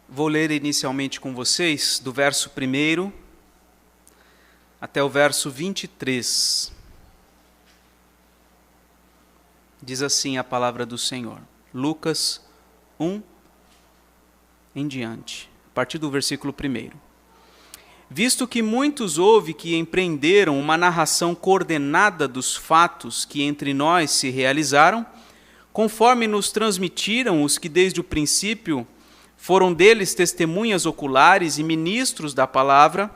Vou ler inicialmente com vocês do verso 1 até o verso 23. Diz assim a palavra do Senhor. Lucas 1 em diante, a partir do versículo 1. Visto que muitos houve que empreenderam uma narração coordenada dos fatos que entre nós se realizaram, conforme nos transmitiram os que desde o princípio foram deles testemunhas oculares e ministros da palavra,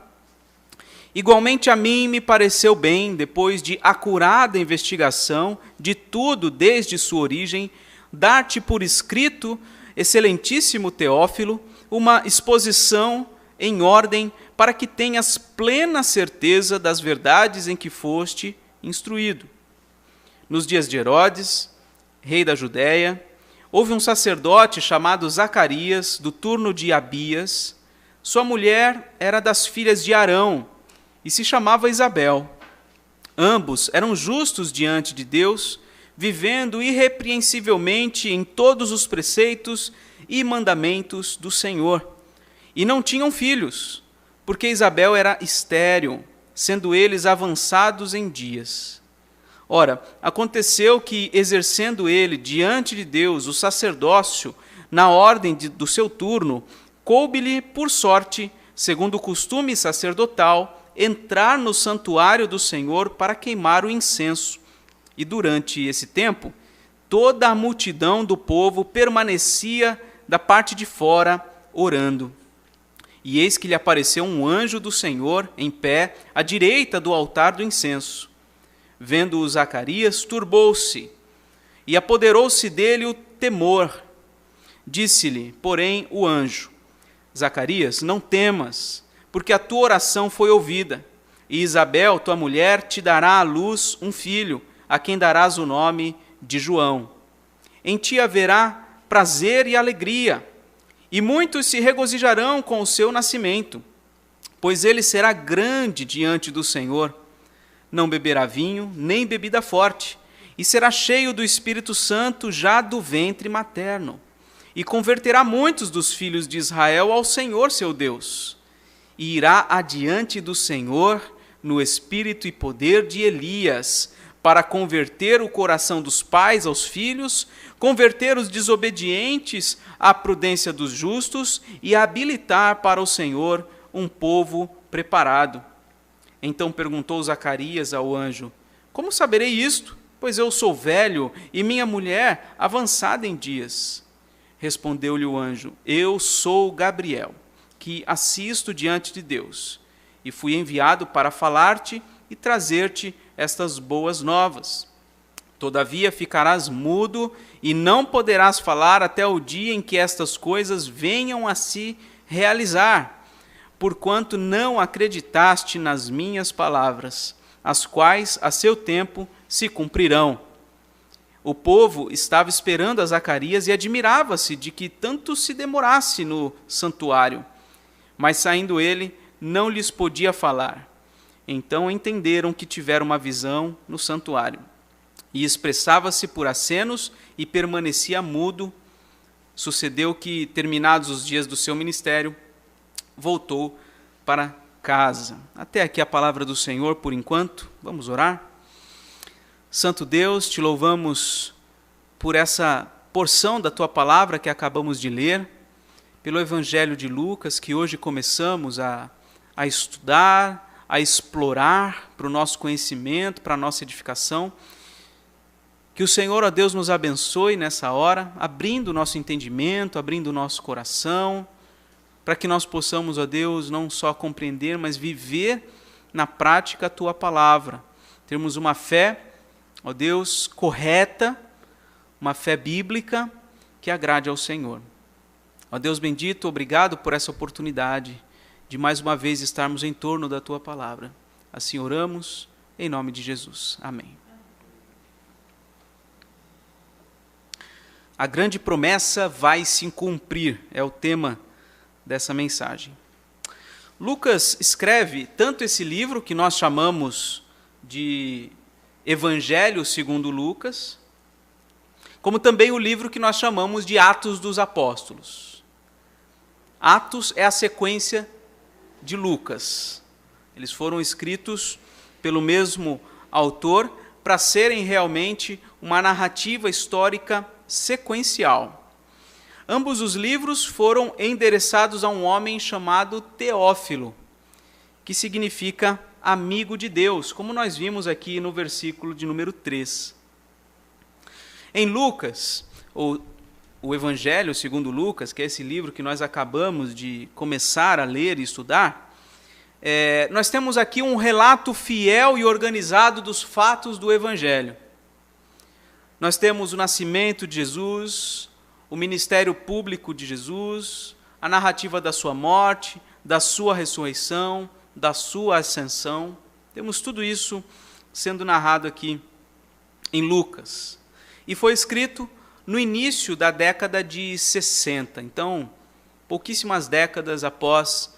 igualmente a mim me pareceu bem, depois de acurada investigação de tudo desde sua origem, dar-te por escrito, excelentíssimo Teófilo, uma exposição em ordem para que tenhas plena certeza das verdades em que foste instruído. Nos dias de Herodes, rei da Judéia, houve um sacerdote chamado Zacarias, do turno de Abias. Sua mulher era das filhas de Arão e se chamava Isabel. Ambos eram justos diante de Deus, vivendo irrepreensivelmente em todos os preceitos e mandamentos do Senhor. E não tinham filhos, porque Isabel era estéril, sendo eles avançados em dias. Ora, aconteceu que, exercendo ele diante de Deus o sacerdócio, na ordem do seu turno, coube-lhe, por sorte, segundo o costume sacerdotal, entrar no santuário do Senhor para queimar o incenso. E durante esse tempo, toda a multidão do povo permanecia da parte de fora, orando. E eis que lhe apareceu um anjo do Senhor, em pé, à direita do altar do incenso. Vendo-o Zacarias, turbou-se, e apoderou-se dele o temor. Disse-lhe, porém, o anjo: Zacarias, não temas, porque a tua oração foi ouvida, e Isabel, tua mulher, te dará à luz um filho, a quem darás o nome de João. Em ti haverá prazer e alegria, e muitos se regozijarão com o seu nascimento, pois ele será grande diante do Senhor. Não beberá vinho, nem bebida forte, e será cheio do Espírito Santo já do ventre materno, e converterá muitos dos filhos de Israel ao Senhor seu Deus, e irá adiante do Senhor no espírito e poder de Elias, para converter o coração dos pais aos filhos, converter os desobedientes à prudência dos justos e habilitar para o Senhor um povo preparado. Então perguntou Zacarias ao anjo: Como saberei isto? Pois eu sou velho e minha mulher avançada em dias. Respondeu-lhe o anjo: Eu sou Gabriel, que assisto diante de Deus, e fui enviado para falar-te e trazer-te estas boas novas. Todavia ficarás mudo e não poderás falar até o dia em que estas coisas venham a se realizar, porquanto não acreditaste nas minhas palavras, as quais a seu tempo se cumprirão. O povo estava esperando a Zacarias e admirava-se de que tanto se demorasse no santuário. Mas saindo ele, não lhes podia falar. Então entenderam que tivera uma visão no santuário. E expressava-se por acenos e permanecia mudo. Sucedeu que, terminados os dias do seu ministério, voltou para casa. Até aqui a palavra do Senhor por enquanto. Vamos orar? Santo Deus, te louvamos por essa porção da tua palavra que acabamos de ler, pelo Evangelho de Lucas, que hoje começamos a estudar, a explorar para o nosso conhecimento, para a nossa edificação. Que o Senhor, ó Deus, nos abençoe nessa hora, abrindo o nosso entendimento, abrindo o nosso coração, para que nós possamos, ó Deus, não só compreender, mas viver na prática a tua palavra. Termos uma fé, ó Deus, correta, uma fé bíblica que agrade ao Senhor. Ó Deus bendito, obrigado por essa oportunidade de mais uma vez estarmos em torno da tua palavra. Assim oramos, em nome de Jesus. Amém. A grande promessa vai se cumprir, é o tema dessa mensagem. Lucas escreve tanto esse livro que nós chamamos de Evangelho segundo Lucas, como também o livro que nós chamamos de Atos dos Apóstolos. Atos é a sequência de Lucas. Eles foram escritos pelo mesmo autor para serem realmente uma narrativa histórica sequencial. Ambos os livros foram endereçados a um homem chamado Teófilo, que significa amigo de Deus, como nós vimos aqui no versículo de número 3. Em Lucas, o Evangelho segundo Lucas, que é esse livro que nós acabamos de começar a ler e estudar, nós temos aqui um relato fiel e organizado dos fatos do Evangelho. Nós temos o nascimento de Jesus, o ministério público de Jesus, a narrativa da sua morte, da sua ressurreição, da sua ascensão. Temos tudo isso sendo narrado aqui em Lucas. E foi escrito no início da década de 60, então, pouquíssimas décadas após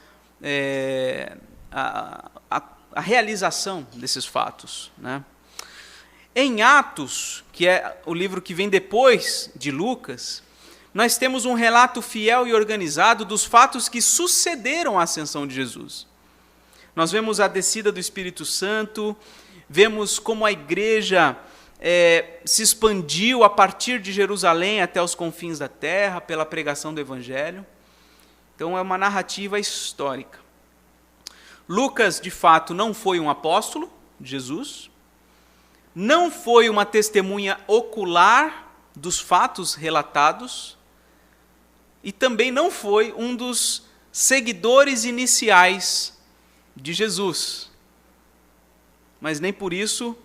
a realização desses fatos, né? Em Atos, que é o livro que vem depois de Lucas, nós temos um relato fiel e organizado dos fatos que sucederam à ascensão de Jesus. Nós vemos a descida do Espírito Santo, vemos como a igreja se expandiu a partir de Jerusalém até os confins da terra, pela pregação do Evangelho. Então é uma narrativa histórica. Lucas, de fato, não foi um apóstolo de Jesus, não foi uma testemunha ocular dos fatos relatados, e também não foi um dos seguidores iniciais de Jesus. Mas nem por isso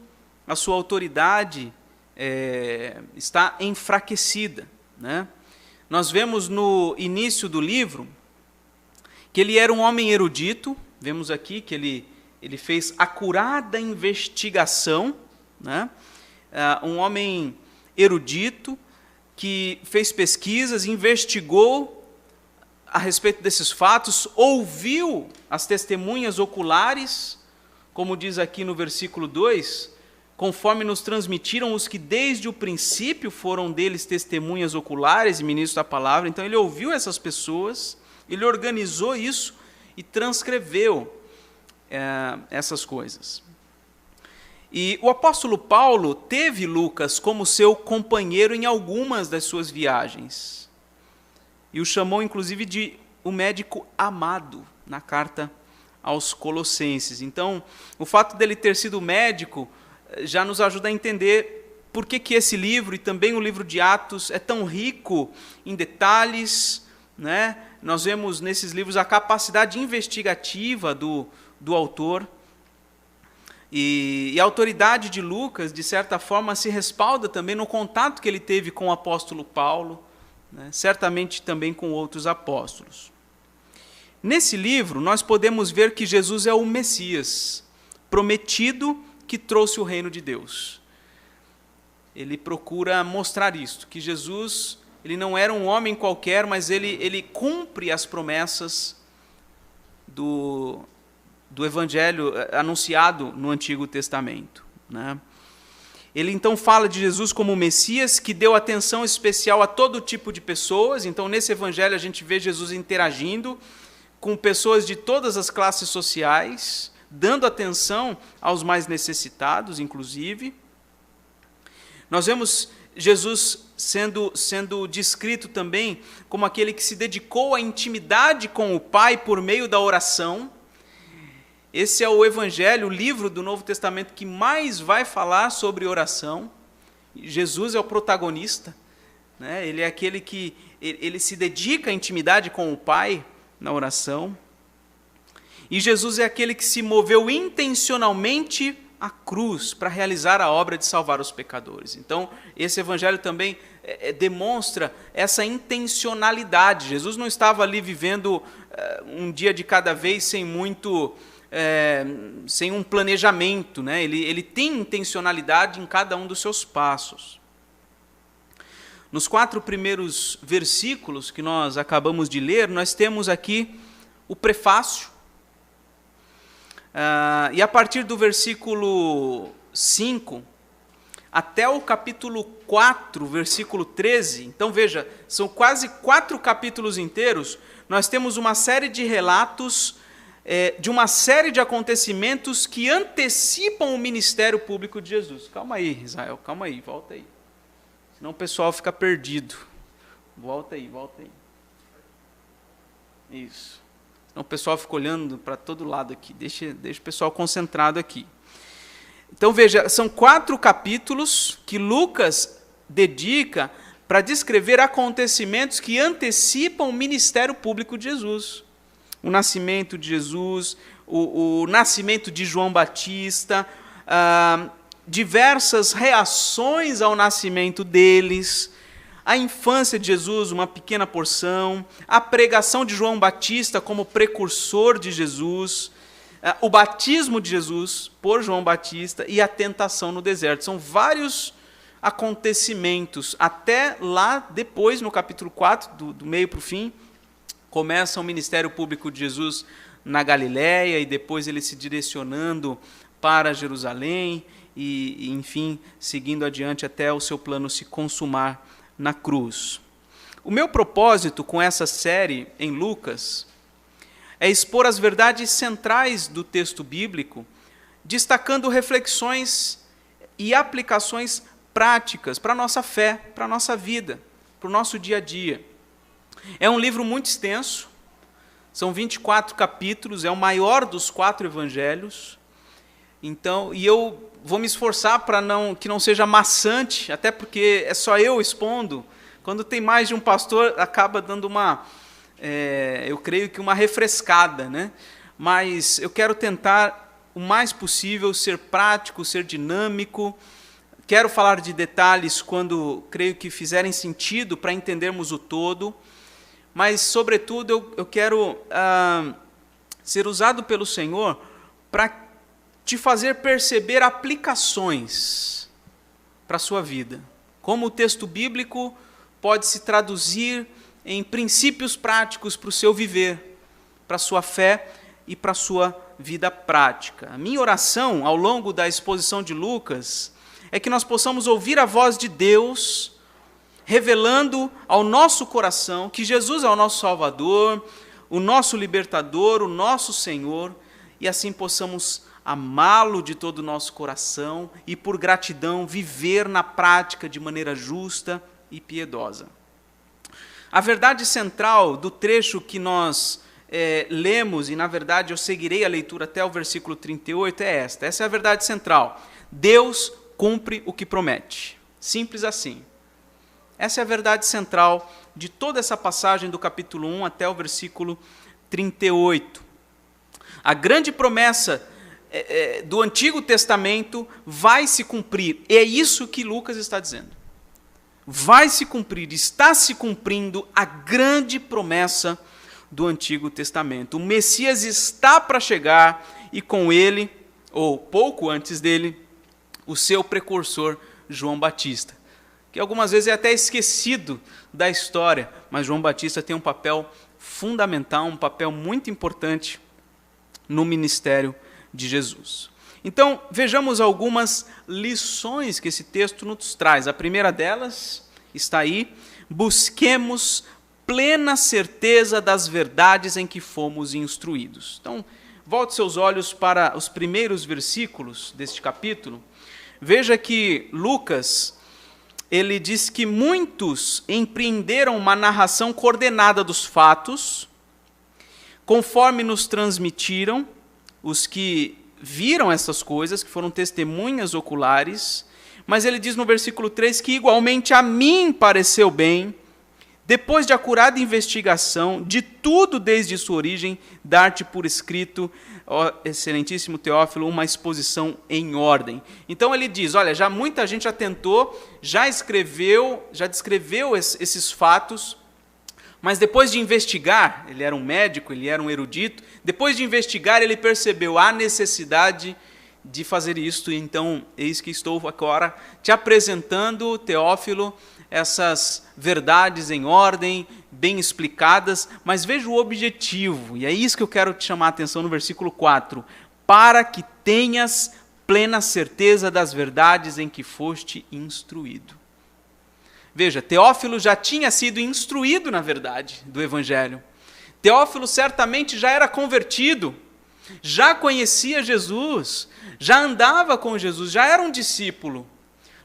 a sua autoridade está enfraquecida, né? Nós vemos no início do livro que ele era um homem erudito, vemos aqui que ele fez acurada investigação, né? Um homem erudito que fez pesquisas, investigou a respeito desses fatos, ouviu as testemunhas oculares, como diz aqui no versículo 2, conforme nos transmitiram os que desde o princípio foram deles testemunhas oculares e ministros da palavra. Então ele ouviu essas pessoas, ele organizou isso e transcreveu essas coisas. E o apóstolo Paulo teve Lucas como seu companheiro em algumas das suas viagens. E o chamou, inclusive, de o médico amado, na carta aos Colossenses. Então, o fato dele ter sido médico já nos ajuda a entender por que esse livro, e também o livro de Atos, é tão rico em detalhes, né? Nós vemos nesses livros a capacidade investigativa do autor. E a autoridade de Lucas, de certa forma, se respalda também no contato que ele teve com o apóstolo Paulo, né? Certamente também com outros apóstolos. Nesse livro, nós podemos ver que Jesus é o Messias, prometido, que trouxe o reino de Deus. Ele procura mostrar isto, que Jesus, ele não era um homem qualquer, mas ele cumpre as promessas do Evangelho anunciado no Antigo Testamento, né? Ele então fala de Jesus como o Messias, que deu atenção especial a todo tipo de pessoas. Então, nesse Evangelho, a gente vê Jesus interagindo com pessoas de todas as classes sociais, dando atenção aos mais necessitados, inclusive. Nós vemos Jesus sendo descrito também como aquele que se dedicou à intimidade com o Pai por meio da oração. Esse é o Evangelho, o livro do Novo Testamento que mais vai falar sobre oração. Jesus é o protagonista, né? Ele é aquele que ele se dedica à intimidade com o Pai na oração. E Jesus é aquele que se moveu intencionalmente à cruz para realizar a obra de salvar os pecadores. Então, esse Evangelho também demonstra essa intencionalidade. Jesus não estava ali vivendo um dia de cada vez sem um planejamento, né? Ele tem intencionalidade em cada um dos seus passos. Nos 4 primeiros versículos que nós acabamos de ler, nós temos aqui o prefácio. E a partir do versículo 5, até o capítulo 4, versículo 13, então veja, são quase 4 capítulos inteiros, nós temos uma série de relatos de uma série de acontecimentos que antecipam o ministério público de Jesus. Calma aí, Israel, calma aí, volta aí. Senão o pessoal fica perdido. Volta aí, volta aí. Isso. Senão o pessoal fica olhando para todo lado aqui. Deixa o pessoal concentrado aqui. Então veja, são 4 capítulos que Lucas dedica para descrever acontecimentos que antecipam o ministério público de Jesus. O nascimento de Jesus, o nascimento de João Batista, diversas reações ao nascimento deles, a infância de Jesus, uma pequena porção, a pregação de João Batista como precursor de Jesus, o batismo de Jesus por João Batista e a tentação no deserto. São vários acontecimentos, até lá depois, no capítulo 4, do meio para o fim, começa o ministério público de Jesus na Galiléia e depois ele se direcionando para Jerusalém e, enfim, seguindo adiante até o seu plano se consumar na cruz. O meu propósito com essa série em Lucas é expor as verdades centrais do texto bíblico, destacando reflexões e aplicações práticas para a nossa fé, para a nossa vida, para o nosso dia a dia. É um livro muito extenso, são 24 capítulos, é o maior dos 4 evangelhos. Então, e eu vou me esforçar para que não seja maçante, até porque é só eu expondo. Quando tem mais de um pastor, acaba dando eu creio que uma refrescada, né? Mas eu quero tentar o mais possível ser prático, ser dinâmico. Quero falar de detalhes quando creio que fizerem sentido para entendermos o todo. Mas, sobretudo, eu quero ser usado pelo Senhor para te fazer perceber aplicações para a sua vida. Como o texto bíblico pode se traduzir em princípios práticos para o seu viver, para a sua fé e para a sua vida prática. A minha oração, ao longo da exposição de Lucas, é que nós possamos ouvir a voz de Deus, revelando ao nosso coração que Jesus é o nosso Salvador, o nosso Libertador, o nosso Senhor, e assim possamos amá-lo de todo o nosso coração e, por gratidão, viver na prática de maneira justa e piedosa. A verdade central do trecho que nós lemos, e na verdade eu seguirei a leitura até o versículo 38, é esta. Essa é a verdade central. Deus cumpre o que promete. Simples assim. Essa é a verdade central de toda essa passagem do capítulo 1 até o versículo 38. A grande promessa do Antigo Testamento vai se cumprir. E é isso que Lucas está dizendo. Vai se cumprir, está se cumprindo a grande promessa do Antigo Testamento. O Messias está para chegar e com ele, ou pouco antes dele, o seu precursor João Batista, que algumas vezes é até esquecido da história, mas João Batista tem um papel fundamental, um papel muito importante no ministério de Jesus. Então, vejamos algumas lições que esse texto nos traz. A primeira delas está aí: busquemos plena certeza das verdades em que fomos instruídos. Então, volte seus olhos para os primeiros versículos deste capítulo. Veja que Lucas, ele diz que muitos empreenderam uma narração coordenada dos fatos, conforme nos transmitiram os que viram essas coisas, que foram testemunhas oculares, mas ele diz no versículo 3 que igualmente a mim pareceu bem, depois de acurada investigação de tudo desde sua origem, dar-te por escrito, ó excelentíssimo Teófilo, uma exposição em ordem. Então ele diz, olha, já muita gente já tentou, já descreveu esses fatos, mas depois de investigar, ele era um médico, ele era um erudito, depois de investigar ele percebeu a necessidade de fazer isto, então eis que estou agora te apresentando, Teófilo, essas verdades em ordem, bem explicadas, mas veja o objetivo, e é isso que eu quero te chamar a atenção no versículo 4, para que tenhas plena certeza das verdades em que foste instruído. Veja, Teófilo já tinha sido instruído na verdade do Evangelho. Teófilo certamente já era convertido, já conhecia Jesus, já andava com Jesus, já era um discípulo.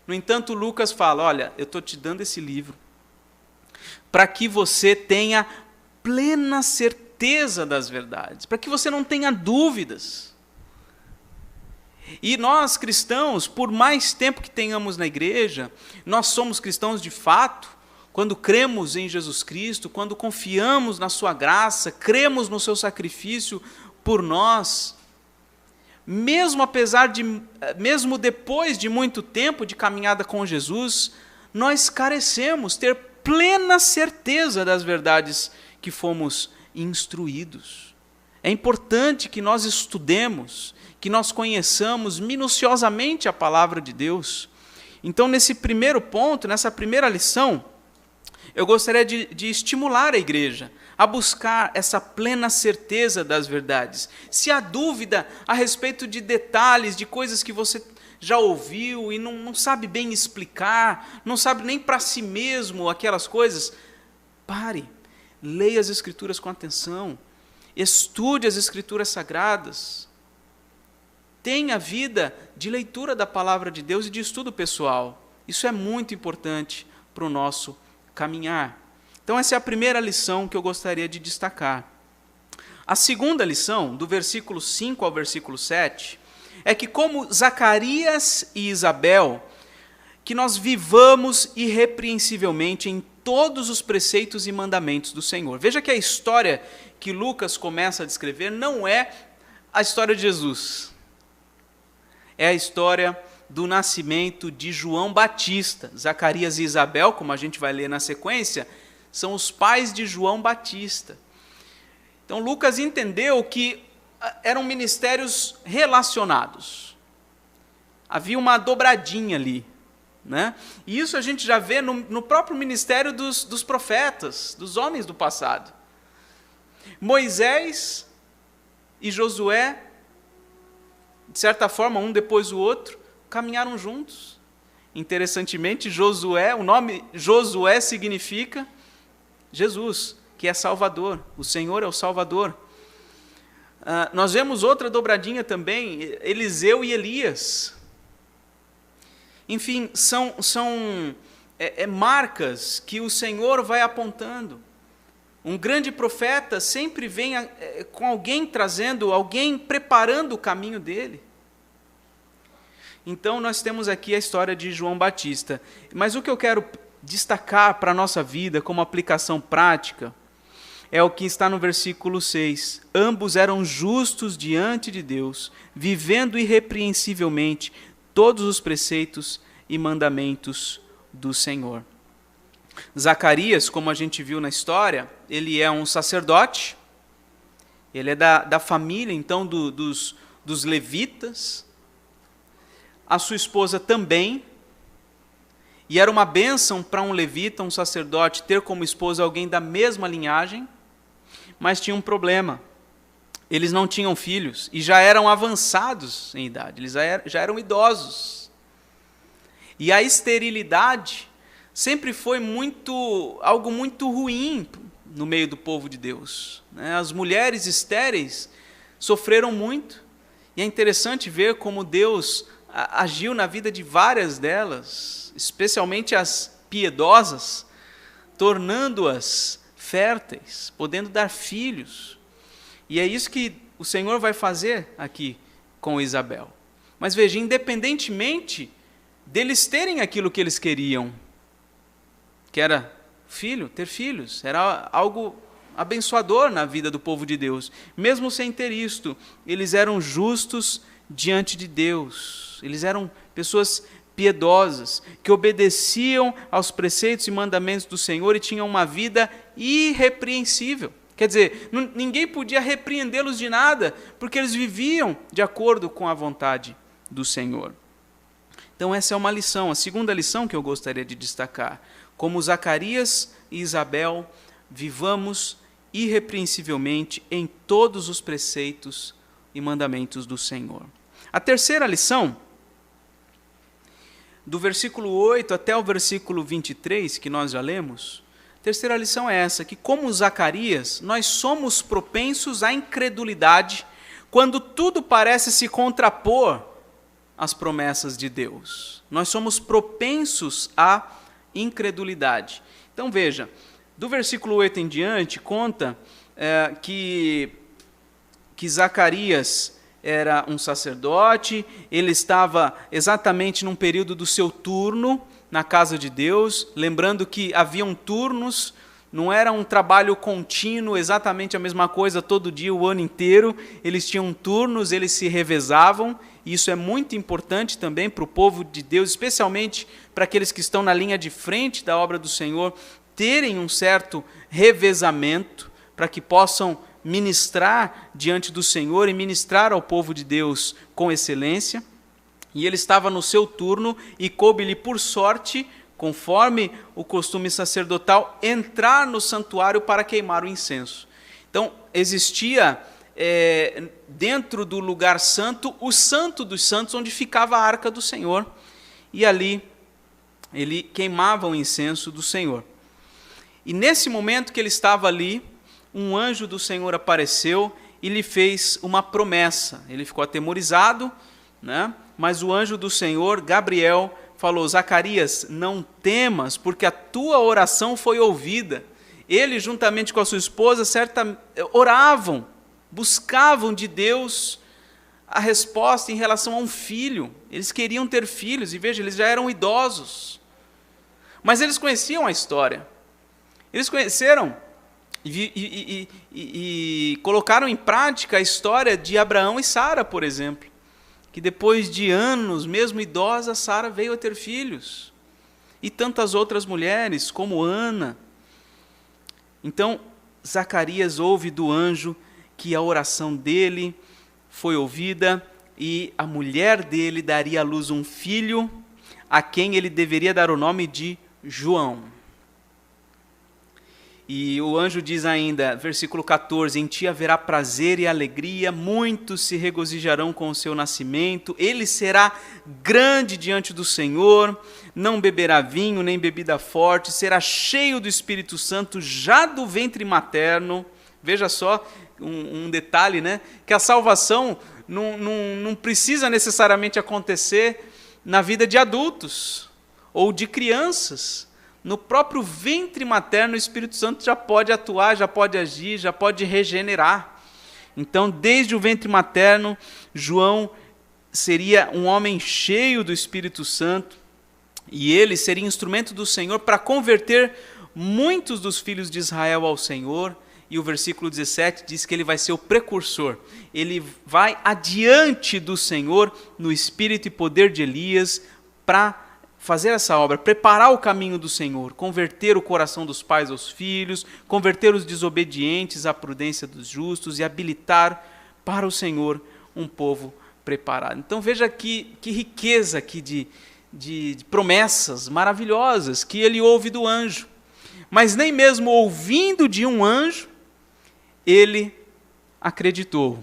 No entanto, Lucas fala, olha, eu estou te dando esse livro para que você tenha plena certeza das verdades, para que você não tenha dúvidas. E nós, cristãos, por mais tempo que tenhamos na igreja, nós somos cristãos de fato, quando cremos em Jesus Cristo, quando confiamos na sua graça, cremos no seu sacrifício por nós, mesmo depois de muito tempo de caminhada com Jesus, nós carecemos ter plena certeza das verdades que fomos instruídos. É importante que nós estudemos, que nós conheçamos minuciosamente a palavra de Deus. Então, nesse primeiro ponto, nessa primeira lição, eu gostaria de estimular a igreja a buscar essa plena certeza das verdades. Se há dúvida a respeito de detalhes, de coisas que você já ouviu e não sabe bem explicar, não sabe nem para si mesmo aquelas coisas, pare, leia as Escrituras com atenção, estude as Escrituras Sagradas, tenha vida de leitura da palavra de Deus e de estudo pessoal. Isso é muito importante para o nosso caminhar. Então, essa é a primeira lição que eu gostaria de destacar. A segunda lição, do versículo 5 ao versículo 7, é que, como Zacarias e Isabel, que nós vivamos irrepreensivelmente em todos os preceitos e mandamentos do Senhor. Veja que a história que Lucas começa a descrever não é a história de Jesus. É a história do nascimento de João Batista. Zacarias e Isabel, como a gente vai ler na sequência, são os pais de João Batista. Então, Lucas entendeu que eram ministérios relacionados. Havia uma dobradinha ali, né? E isso a gente já vê no próprio ministério dos profetas, dos homens do passado. Moisés e Josué, de certa forma, um depois do outro, caminharam juntos. Interessantemente, Josué, o nome Josué significa Jesus, que é Salvador. O Senhor é o Salvador. Nós vemos outra dobradinha também, Eliseu e Elias. Enfim, são marcas que o Senhor vai apontando. Um grande profeta sempre vem com alguém trazendo, alguém preparando o caminho dele. Então, nós temos aqui a história de João Batista. Mas o que eu quero destacar para a nossa vida como aplicação prática é o que está no versículo 6. Ambos eram justos diante de Deus, vivendo irrepreensivelmente todos os preceitos e mandamentos do Senhor. Zacarias, como a gente viu na história, ele é um sacerdote, ele é da família, então, dos levitas. A sua esposa também, e era uma bênção para um levita, um sacerdote, ter como esposa alguém da mesma linhagem, mas tinha um problema. Eles não tinham filhos e já eram avançados em idade, eles já eram idosos. E a esterilidade sempre foi algo muito ruim no meio do povo de Deus. As mulheres estéreis sofreram muito, e é interessante ver como Deus agiu na vida de várias delas, especialmente as piedosas, tornando-as férteis, podendo dar filhos. E é isso que o Senhor vai fazer aqui com Isabel. Mas veja, independentemente deles terem aquilo que eles queriam, que era ter filhos, era algo abençoador na vida do povo de Deus. Mesmo sem ter isto, eles eram justos diante de Deus. Eles eram pessoas piedosas, que obedeciam aos preceitos e mandamentos do Senhor e tinham uma vida irrepreensível. Quer dizer, ninguém podia repreendê-los de nada, porque eles viviam de acordo com a vontade do Senhor. Então, essa é uma lição. A segunda lição que eu gostaria de destacar: como Zacarias e Isabel, vivamos irrepreensivelmente em todos os preceitos e mandamentos do Senhor. A terceira lição, do versículo 8 até o versículo 23, que nós já lemos, a terceira lição é essa, que como Zacarias, nós somos propensos à incredulidade quando tudo parece se contrapor às promessas de Deus. Nós somos propensos à incredulidade. Então veja, do versículo 8 em diante, conta que Zacarias era um sacerdote, ele estava exatamente num período do seu turno na casa de Deus, lembrando que haviam turnos, não era um trabalho contínuo, exatamente a mesma coisa todo dia, o ano inteiro, eles tinham turnos, eles se revezavam, e isso é muito importante também para o povo de Deus, especialmente para aqueles que estão na linha de frente da obra do Senhor, terem um certo revezamento, para que possam ministrar diante do Senhor e ministrar ao povo de Deus com excelência. E ele estava no seu turno e coube-lhe por sorte, conforme o costume sacerdotal, entrar no santuário para queimar o incenso. Então, existia dentro do lugar santo, o santo dos santos, onde ficava a arca do Senhor. E ali ele queimava o incenso do Senhor. E nesse momento que ele estava ali, um anjo do Senhor apareceu e lhe fez uma promessa. Ele ficou atemorizado, né? Mas o anjo do Senhor, Gabriel, falou: Zacarias, não temas, porque a tua oração foi ouvida. Ele, juntamente com a sua esposa, oravam, buscavam de Deus a resposta em relação a um filho. Eles queriam ter filhos, e veja, eles já eram idosos. Mas eles conheciam a história. Eles conheceram e colocaram em prática a história de Abraão e Sara, por exemplo, que depois de anos, mesmo idosa, Sara veio a ter filhos, e tantas outras mulheres, como Ana. Então, Zacarias ouve do anjo que a oração dele foi ouvida, e a mulher dele daria à luz um filho, a quem ele deveria dar o nome de João. E o anjo diz ainda, versículo 14, em ti haverá prazer e alegria, muitos se regozijarão com o seu nascimento, ele será grande diante do Senhor, não beberá vinho nem bebida forte, será cheio do Espírito Santo já do ventre materno. Veja só um detalhe, né? Que a salvação não precisa necessariamente acontecer na vida de adultos ou de crianças. No próprio ventre materno, o Espírito Santo já pode atuar, já pode agir, já pode regenerar. Então, desde o ventre materno, João seria um homem cheio do Espírito Santo, e ele seria instrumento do Senhor para converter muitos dos filhos de Israel ao Senhor. E o versículo 17 diz que ele vai ser o precursor. Ele vai adiante do Senhor no espírito e poder de Elias para fazer essa obra, preparar o caminho do Senhor, converter o coração dos pais aos filhos, converter os desobedientes à prudência dos justos e habilitar para o Senhor um povo preparado. Então veja que riqueza aqui de promessas maravilhosas que ele ouve do anjo. Mas nem mesmo ouvindo de um anjo, ele acreditou.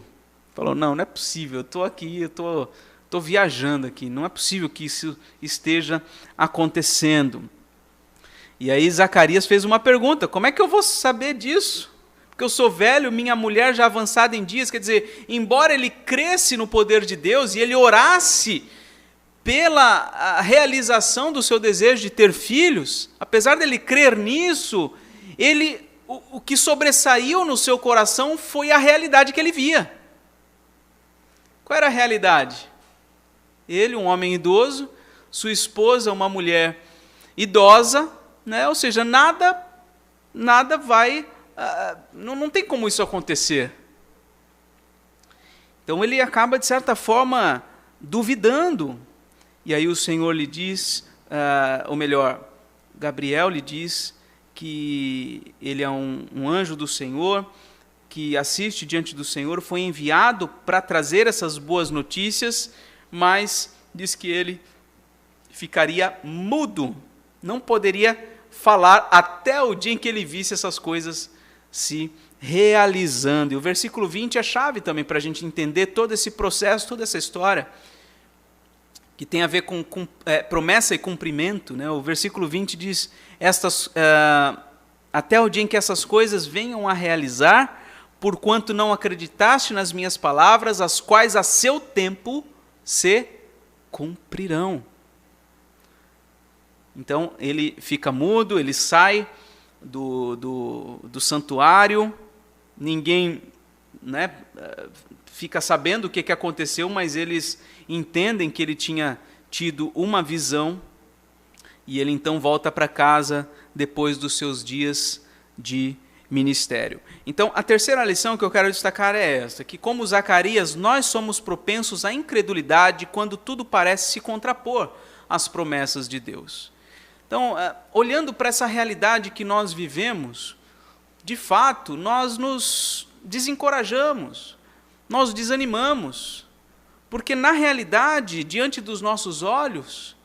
Falou, não é possível, eu estou aqui, estou viajando aqui, não é possível que isso esteja acontecendo. E aí Zacarias fez uma pergunta, como é que eu vou saber disso? Porque eu sou velho, minha mulher já avançada em dias, quer dizer, embora ele cresce no poder de Deus e ele orasse pela realização do seu desejo de ter filhos, apesar dele crer nisso, o que sobressaiu no seu coração foi a realidade que ele via. Qual era a realidade? Ele, um homem idoso, sua esposa, uma mulher idosa, né? Ou seja, nada vai, não tem como isso acontecer. Então ele acaba, de certa forma, duvidando. E aí o Senhor lhe diz, ou melhor, Gabriel lhe diz que ele é um anjo do Senhor, que assiste diante do Senhor, foi enviado para trazer essas boas notícias, mas diz que ele ficaria mudo, não poderia falar até o dia em que ele visse essas coisas se realizando. E o versículo 20 é chave também para a gente entender todo esse processo, toda essa história, que tem a ver com promessa e cumprimento. Né? O versículo 20 diz, até o dia em que essas coisas venham a realizar, porquanto não acreditaste nas minhas palavras, as quais a seu tempo se cumprirão. Então, ele fica mudo, ele sai do santuário, ninguém, né, fica sabendo o que aconteceu, mas eles entendem que ele tinha tido uma visão, e ele então volta para casa depois dos seus dias de ministério. Então, a terceira lição que eu quero destacar é esta, que como Zacarias, nós somos propensos à incredulidade quando tudo parece se contrapor às promessas de Deus. Então, olhando para essa realidade que nós vivemos, de fato, nós nos desencorajamos, nós desanimamos, porque na realidade, diante dos nossos olhos,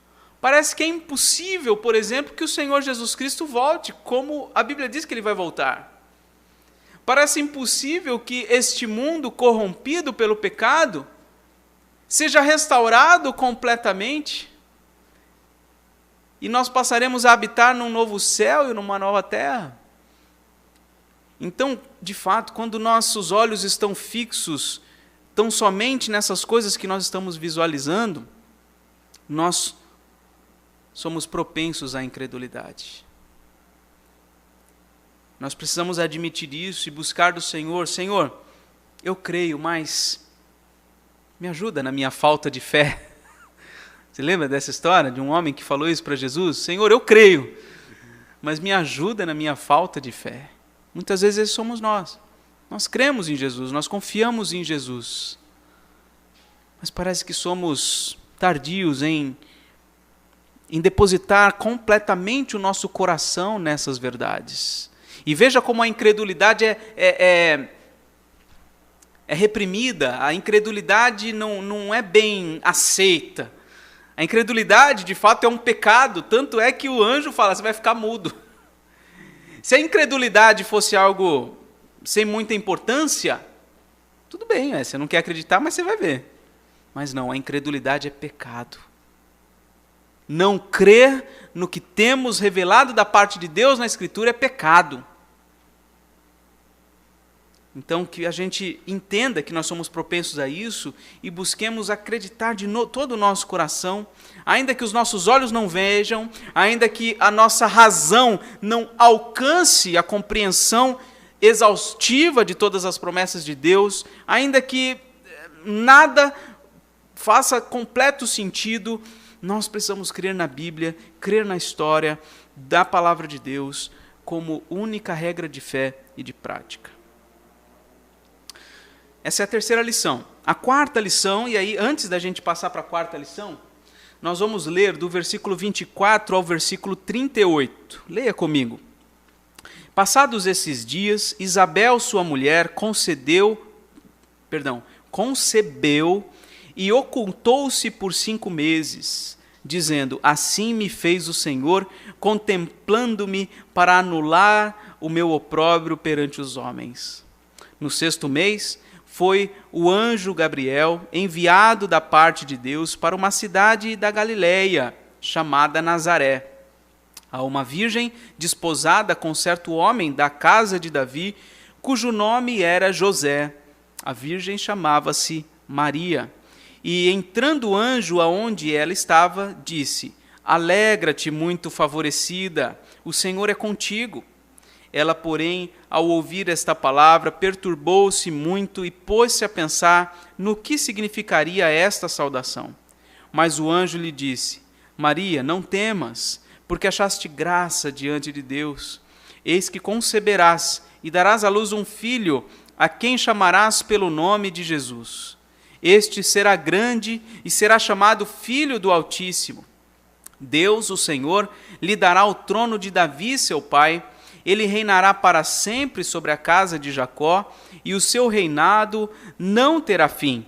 parece que é impossível, por exemplo, que o Senhor Jesus Cristo volte, como a Bíblia diz que ele vai voltar. Parece impossível que este mundo corrompido pelo pecado seja restaurado completamente e nós passaremos a habitar num novo céu e numa nova terra. Então, de fato, quando nossos olhos estão fixos tão somente nessas coisas que nós estamos visualizando, nós somos propensos à incredulidade. Nós precisamos admitir isso e buscar do Senhor. Senhor, eu creio, mas me ajuda na minha falta de fé. Você lembra dessa história de um homem que falou isso para Jesus? Senhor, eu creio, mas me ajuda na minha falta de fé. Muitas vezes somos nós. Nós cremos em Jesus, nós confiamos em Jesus. Mas parece que somos tardios em depositar completamente o nosso coração nessas verdades. E veja como a incredulidade é reprimida, a incredulidade não é bem aceita. A incredulidade, de fato, é um pecado, tanto é que o anjo fala, você vai ficar mudo. Se a incredulidade fosse algo sem muita importância, tudo bem, você não quer acreditar, mas você vai ver. Mas não, a incredulidade é pecado. Não crer no que temos revelado da parte de Deus na Escritura é pecado. Então, que a gente entenda que nós somos propensos a isso e busquemos acreditar de todo o nosso coração, ainda que os nossos olhos não vejam, ainda que a nossa razão não alcance a compreensão exaustiva de todas as promessas de Deus, ainda que nada faça completo sentido, nós precisamos crer na Bíblia, crer na história da palavra de Deus como única regra de fé e de prática. Essa é a terceira lição. A quarta lição, e aí antes da gente passar para a quarta lição, nós vamos ler do versículo 24 ao versículo 38. Leia comigo. Passados esses dias, Isabel, sua mulher, concebeu e ocultou-se por 5 meses, dizendo, assim me fez o Senhor, contemplando-me para anular o meu opróbrio perante os homens. No 6º mês, foi o anjo Gabriel, enviado da parte de Deus para uma cidade da Galileia, chamada Nazaré, a uma virgem desposada com certo homem da casa de Davi, cujo nome era José. A virgem chamava-se Maria. E entrando o anjo aonde ela estava, disse, alegra-te, muito favorecida, o Senhor é contigo. Ela, porém, ao ouvir esta palavra, perturbou-se muito e pôs-se a pensar no que significaria esta saudação. Mas o anjo lhe disse, Maria, não temas, porque achaste graça diante de Deus. Eis que conceberás e darás à luz um filho, a quem chamarás pelo nome de Jesus. Este será grande e será chamado Filho do Altíssimo. Deus, o Senhor, lhe dará o trono de Davi, seu pai. Ele reinará para sempre sobre a casa de Jacó, e o seu reinado não terá fim.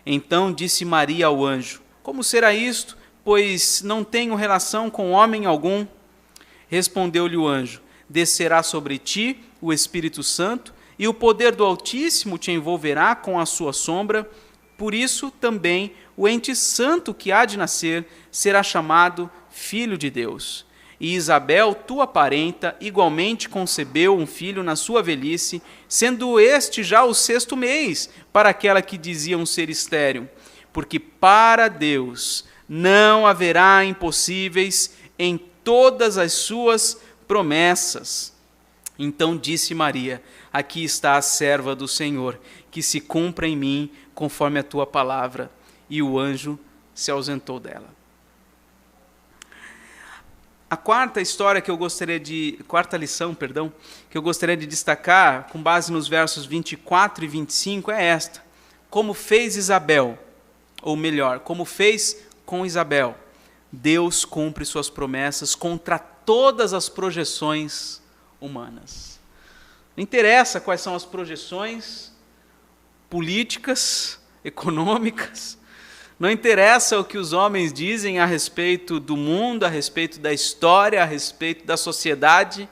Então disse Maria ao anjo, como será isto, pois não tenho relação com homem algum? Respondeu-lhe o anjo, descerá sobre ti o Espírito Santo, e o poder do Altíssimo te envolverá com a sua sombra. Por isso também o ente santo que há de nascer será chamado Filho de Deus. E Isabel, tua parenta, igualmente concebeu um filho na sua velhice, sendo este já o 6º mês para aquela que diziam ser estéril. Porque para Deus não haverá impossíveis em todas as suas promessas. Então disse Maria: aqui está a serva do Senhor, que se cumpra em mim conforme a tua palavra. E o anjo se ausentou dela. A quarta lição, que eu gostaria de destacar, com base nos versos 24 e 25, é esta: como fez Isabel, ou melhor, como fez com Isabel, Deus cumpre suas promessas contra todas as projeções humanas. Não interessa quais são as projeções políticas, econômicas, não interessa o que os homens dizem a respeito do mundo, a respeito da história, a respeito da sociedade.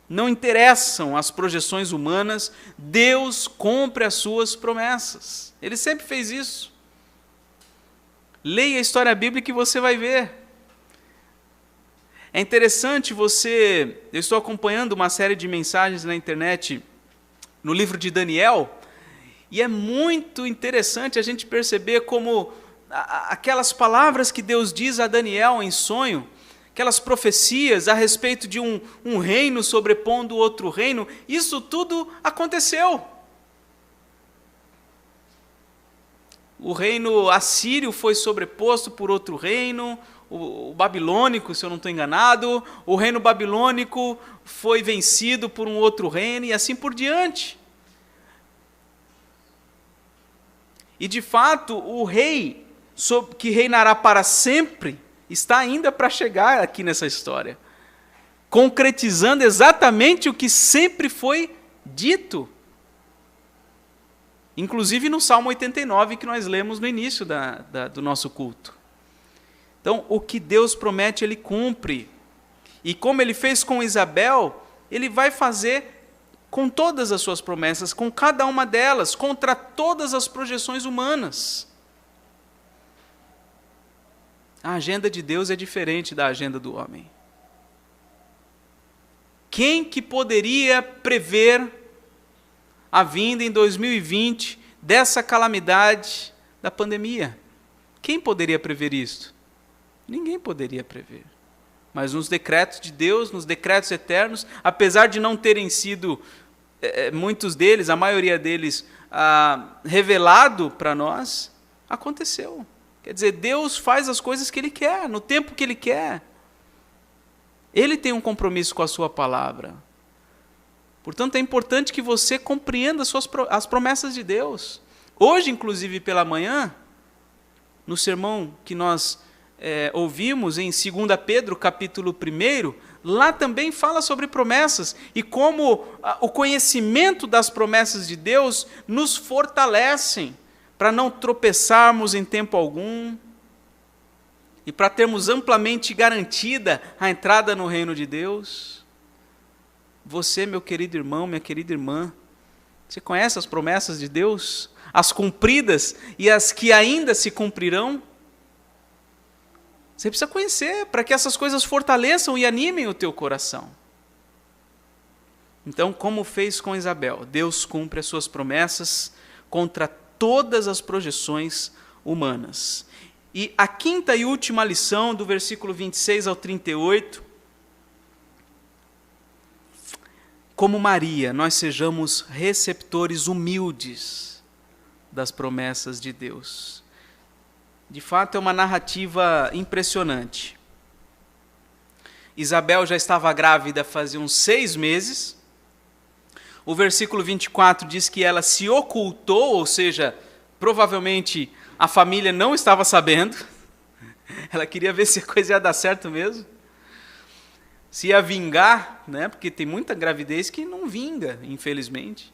Não interessam as projeções humanas. Deus cumpre as suas promessas. Ele sempre fez isso. Leia a história bíblica e você vai ver. É interessante eu estou acompanhando uma série de mensagens na internet, no livro de Daniel, e é muito interessante a gente perceber como aquelas palavras que Deus diz a Daniel em sonho, aquelas profecias a respeito de um reino sobrepondo outro reino, isso tudo aconteceu. O reino assírio foi sobreposto por outro reino, o babilônico, se eu não estou enganado, o reino babilônico foi vencido por um outro reino e assim por diante. E de fato, o rei que reinará para sempre está ainda para chegar aqui nessa história, concretizando exatamente o que sempre foi dito. Inclusive no Salmo 89, que nós lemos no início do nosso culto. Então, o que Deus promete, Ele cumpre. E como Ele fez com Isabel, Ele vai fazer com todas as suas promessas, com cada uma delas, contra todas as projeções humanas. A agenda de Deus é diferente da agenda do homem. Quem que poderia prever a vinda em 2020 dessa calamidade da pandemia? Quem poderia prever isso? Ninguém poderia prever. Mas nos decretos de Deus, nos decretos eternos, apesar de não terem sido, muitos deles, a maioria deles, revelado para nós, aconteceu. Quer dizer, Deus faz as coisas que Ele quer, no tempo que Ele quer. Ele tem um compromisso com a sua palavra. Portanto, é importante que você compreenda as promessas de Deus. Hoje, inclusive, pela manhã, no sermão que nós ouvimos em 2 Pedro, capítulo 1, lá também fala sobre promessas e como o conhecimento das promessas de Deus nos fortalecem para não tropeçarmos em tempo algum e para termos amplamente garantida a entrada no reino de Deus. Você, meu querido irmão, minha querida irmã, você conhece as promessas de Deus? As cumpridas e as que ainda se cumprirão? Você precisa conhecer para que essas coisas fortaleçam e animem o teu coração. Então, como fez com Isabel, Deus cumpre as suas promessas contra todas as projeções humanas. E a quinta e última lição, do versículo 26 ao 38, como Maria, nós sejamos receptores humildes das promessas de Deus. De fato, é uma narrativa impressionante. Isabel já estava grávida fazia uns 6 meses. O versículo 24 diz que ela se ocultou, ou seja, provavelmente a família não estava sabendo. Ela queria ver se a coisa ia dar certo mesmo. Se ia vingar, né? Porque tem muita gravidez que não vinga, infelizmente.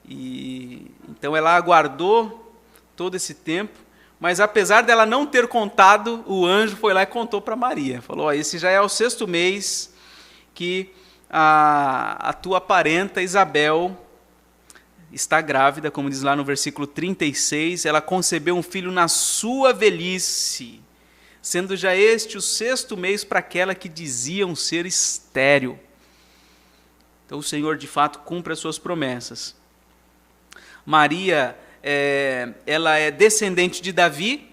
E então ela aguardou todo esse tempo. Mas apesar dela não ter contado, o anjo foi lá e contou para Maria. Falou, esse já é o 6º mês que a tua parenta Isabel está grávida, como diz lá no versículo 36, ela concebeu um filho na sua velhice, sendo já este o 6º mês para aquela que diziam ser estéril. Então o Senhor de fato cumpre as suas promessas. Maria, ela é descendente de Davi,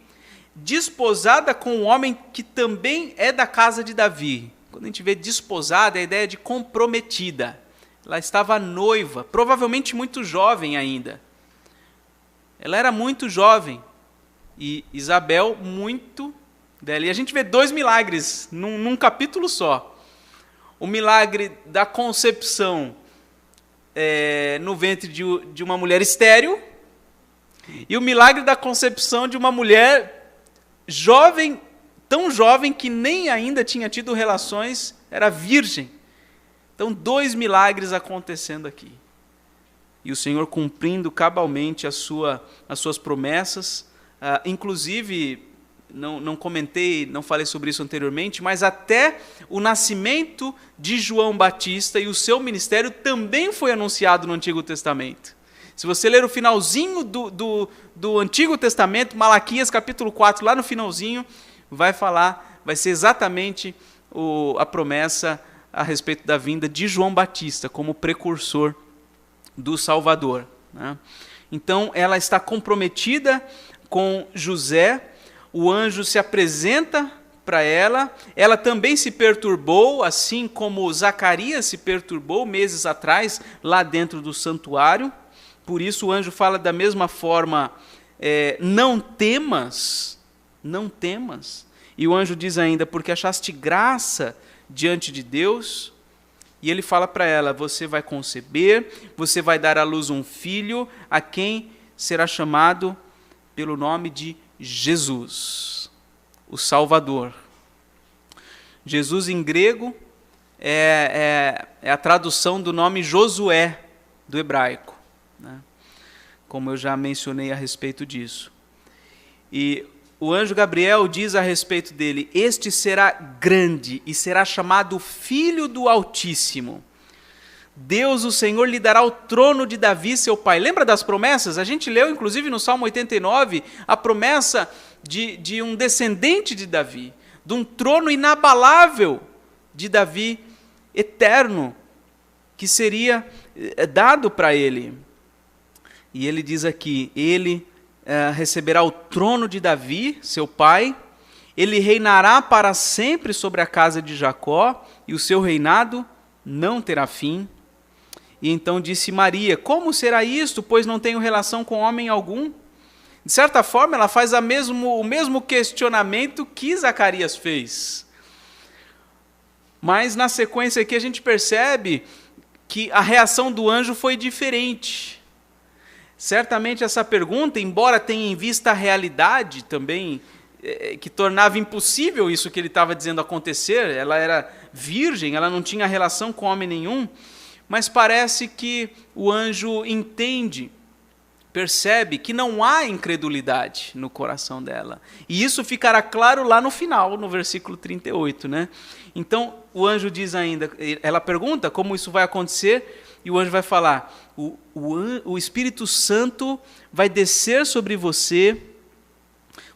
desposada com um homem que também é da casa de Davi. Quando a gente vê desposada, é a ideia de comprometida. Ela estava noiva, provavelmente muito jovem ainda. Ela era muito jovem. E Isabel, muito velha. E a gente vê 2 milagres num capítulo só. O milagre da concepção no ventre de uma mulher estéril, e o milagre da concepção de uma mulher jovem, tão jovem que nem ainda tinha tido relações, era virgem. Então, 2 milagres acontecendo aqui. E o Senhor cumprindo cabalmente as suas promessas. Inclusive, não comentei, não falei sobre isso anteriormente, mas até o nascimento de João Batista e o seu ministério também foi anunciado no Antigo Testamento. Se você ler o finalzinho do Antigo Testamento, Malaquias capítulo 4, lá no finalzinho, vai ser exatamente a promessa a respeito da vinda de João Batista como precursor do Salvador, né? Então, ela está comprometida com José, o anjo se apresenta para ela, ela também se perturbou, assim como Zacarias se perturbou meses atrás, lá dentro do santuário. Por isso o anjo fala da mesma forma, não temas, não temas. E o anjo diz ainda, porque achaste graça diante de Deus. E ele fala para ela, você vai conceber, você vai dar à luz um filho, a quem será chamado pelo nome de Jesus, o Salvador. Jesus em grego é a tradução do nome Josué, do hebraico, né? Como eu já mencionei a respeito disso. E o anjo Gabriel diz a respeito dele, este será grande e será chamado Filho do Altíssimo. Deus, o Senhor, lhe dará o trono de Davi, seu pai. Lembra das promessas? A gente leu, inclusive, no Salmo 89, a promessa de um descendente de Davi, de um trono inabalável de Davi, eterno, que seria dado para ele. E ele diz aqui, ele receberá o trono de Davi, seu pai, ele reinará para sempre sobre a casa de Jacó, e o seu reinado não terá fim. E então disse Maria, como será isto, pois não tenho relação com homem algum? De certa forma, ela faz o mesmo questionamento que Zacarias fez. Mas na sequência aqui a gente percebe que a reação do anjo foi diferente. Certamente essa pergunta, embora tenha em vista a realidade também, que tornava impossível isso que ele estava dizendo acontecer, ela era virgem, ela não tinha relação com homem nenhum, mas parece que o anjo entende, percebe que não há incredulidade no coração dela. E isso ficará claro lá no final, no versículo 38, né? Então, o anjo diz ainda, ela pergunta como isso vai acontecer, e o anjo vai falar, o Espírito Santo vai descer sobre você,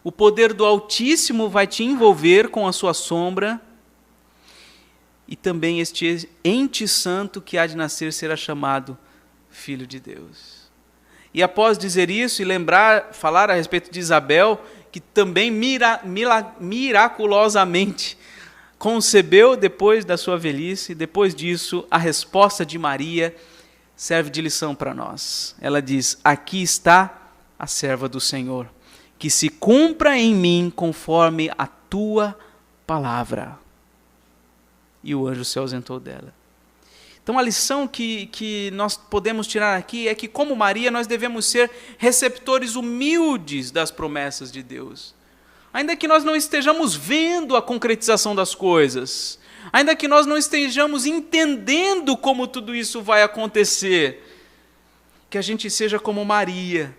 o poder do Altíssimo vai te envolver com a sua sombra, e também este ente santo que há de nascer será chamado Filho de Deus. E após dizer isso e falar a respeito de Isabel, que também miraculosamente concebeu depois da sua velhice, depois disso, a resposta de Maria serve de lição para nós. Ela diz, aqui está a serva do Senhor, que se cumpra em mim conforme a tua palavra. E o anjo se ausentou dela. Então a lição que nós podemos tirar aqui é que, como Maria, nós devemos ser receptores humildes das promessas de Deus. Ainda que nós não estejamos vendo a concretização das coisas, ainda que nós não estejamos entendendo como tudo isso vai acontecer, que a gente seja como Maria,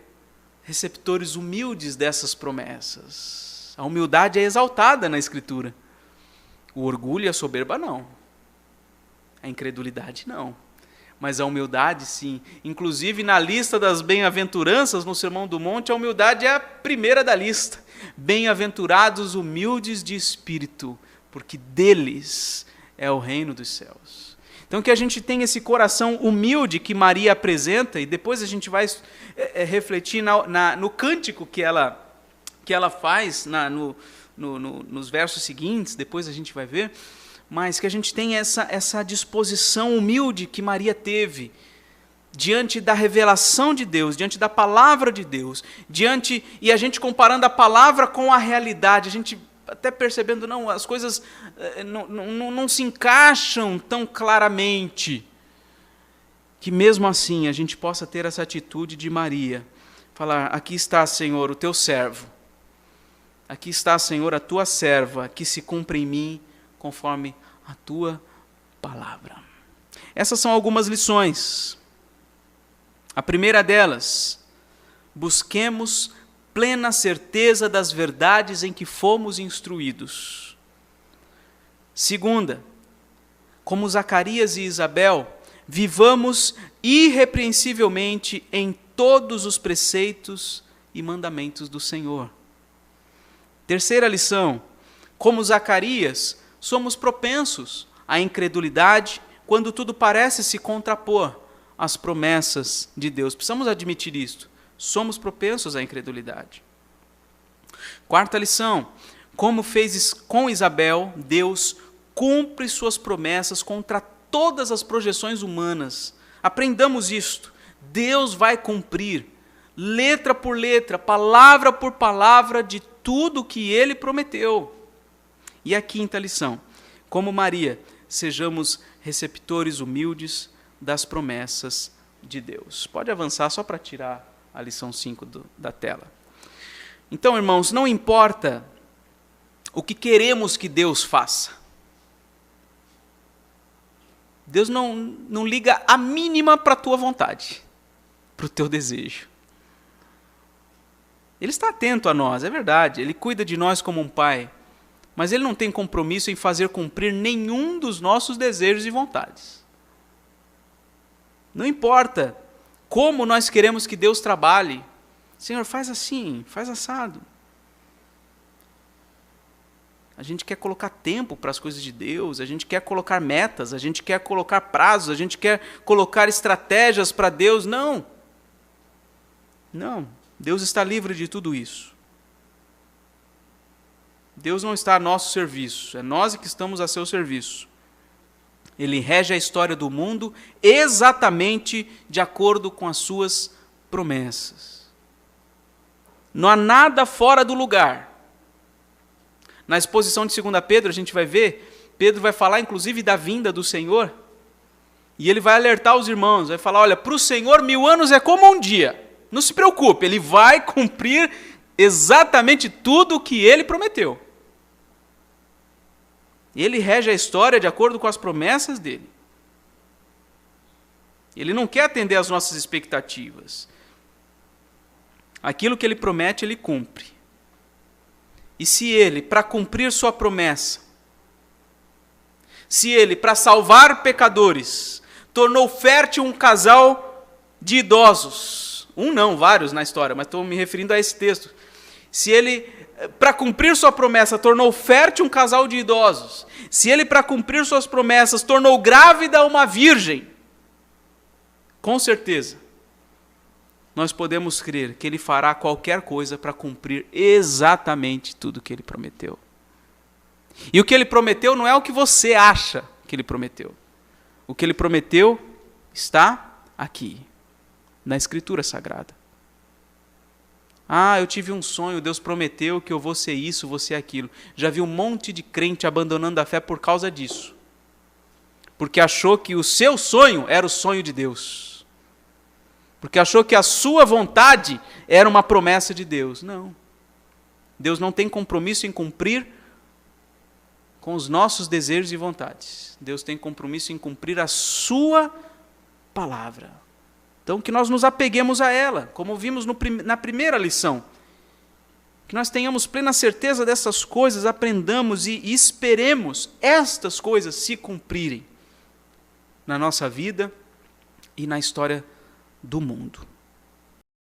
receptores humildes dessas promessas. A humildade é exaltada na Escritura. O orgulho e a soberba não. A incredulidade não. Mas a humildade, sim. Inclusive, na lista das bem-aventuranças, no Sermão do Monte, a humildade é a primeira da lista. Bem-aventurados humildes de espírito, porque deles é o reino dos céus. Então, que a gente tenha esse coração humilde que Maria apresenta, e depois a gente vai refletir no cântico que ela faz nos versos seguintes, depois a gente vai ver, mas que a gente tenha essa disposição humilde que Maria teve diante da revelação de Deus, diante da palavra de Deus, e a gente comparando a palavra com a realidade, a gente até percebendo, não, as coisas não se encaixam tão claramente, que mesmo assim a gente possa ter essa atitude de Maria, falar, aqui está, Senhor, o teu servo, aqui está, Senhor, a tua serva, que se cumpra em mim conforme a tua palavra. Essas são algumas lições. A primeira delas, busquemos plena certeza das verdades em que fomos instruídos. Segunda, como Zacarias e Isabel, vivamos irrepreensivelmente em todos os preceitos e mandamentos do Senhor. Terceira lição, como Zacarias, somos propensos à incredulidade quando tudo parece se contrapor às promessas de Deus. Precisamos admitir isto. Somos propensos à incredulidade. Quarta lição, como fez com Isabel, Deus cumpre suas promessas contra todas as projeções humanas. Aprendamos isto. Deus vai cumprir, letra por letra, palavra por palavra, de tudo o que Ele prometeu. E a quinta lição, como Maria, sejamos receptores humildes das promessas de Deus. Pode avançar só para tirar a lição 5 da tela. Então, irmãos, não importa o que queremos que Deus faça. Deus não liga a mínima para a tua vontade, para o teu desejo. Ele está atento a nós, é verdade, Ele cuida de nós como um pai, mas Ele não tem compromisso em fazer cumprir nenhum dos nossos desejos e vontades. Não importa como nós queremos que Deus trabalhe. Senhor, faz assim, faz assado. A gente quer colocar tempo para as coisas de Deus, a gente quer colocar metas, a gente quer colocar prazos, a gente quer colocar estratégias para Deus. Não. Não. Deus está livre de tudo isso. Deus não está a nosso serviço, é nós que estamos a seu serviço. Ele rege a história do mundo exatamente de acordo com as suas promessas. Não há nada fora do lugar. Na exposição de 2 Pedro, a gente vai ver, Pedro vai falar inclusive da vinda do Senhor, e ele vai alertar os irmãos, vai falar, olha, para o Senhor 1000 anos é como um dia. Não se preocupe, Ele vai cumprir exatamente tudo o que Ele prometeu. Ele rege a história de acordo com as promessas dEle. Ele não quer atender às nossas expectativas. Aquilo que Ele promete, Ele cumpre. E se Ele, para cumprir sua promessa, se Ele, para salvar pecadores, tornou fértil um casal de idosos, vários na história, mas estou me referindo a esse texto. Se Ele, para cumprir sua promessa, tornou fértil um casal de idosos, se Ele, para cumprir suas promessas, tornou grávida uma virgem, com certeza, nós podemos crer que Ele fará qualquer coisa para cumprir exatamente tudo o que Ele prometeu. E o que Ele prometeu não é o que você acha que Ele prometeu. O que Ele prometeu está aqui, na Escritura Sagrada. Eu tive um sonho, Deus prometeu que eu vou ser isso, vou ser aquilo. Já vi um monte de crente abandonando a fé por causa disso. Porque achou que o seu sonho era o sonho de Deus. Porque achou que a sua vontade era uma promessa de Deus. Não. Deus não tem compromisso em cumprir com os nossos desejos e vontades. Deus tem compromisso em cumprir a sua palavra. Então, que nós nos apeguemos a ela, como vimos na primeira lição. Que nós tenhamos plena certeza dessas coisas, aprendamos e esperemos estas coisas se cumprirem. na nossa vida e na história do mundo.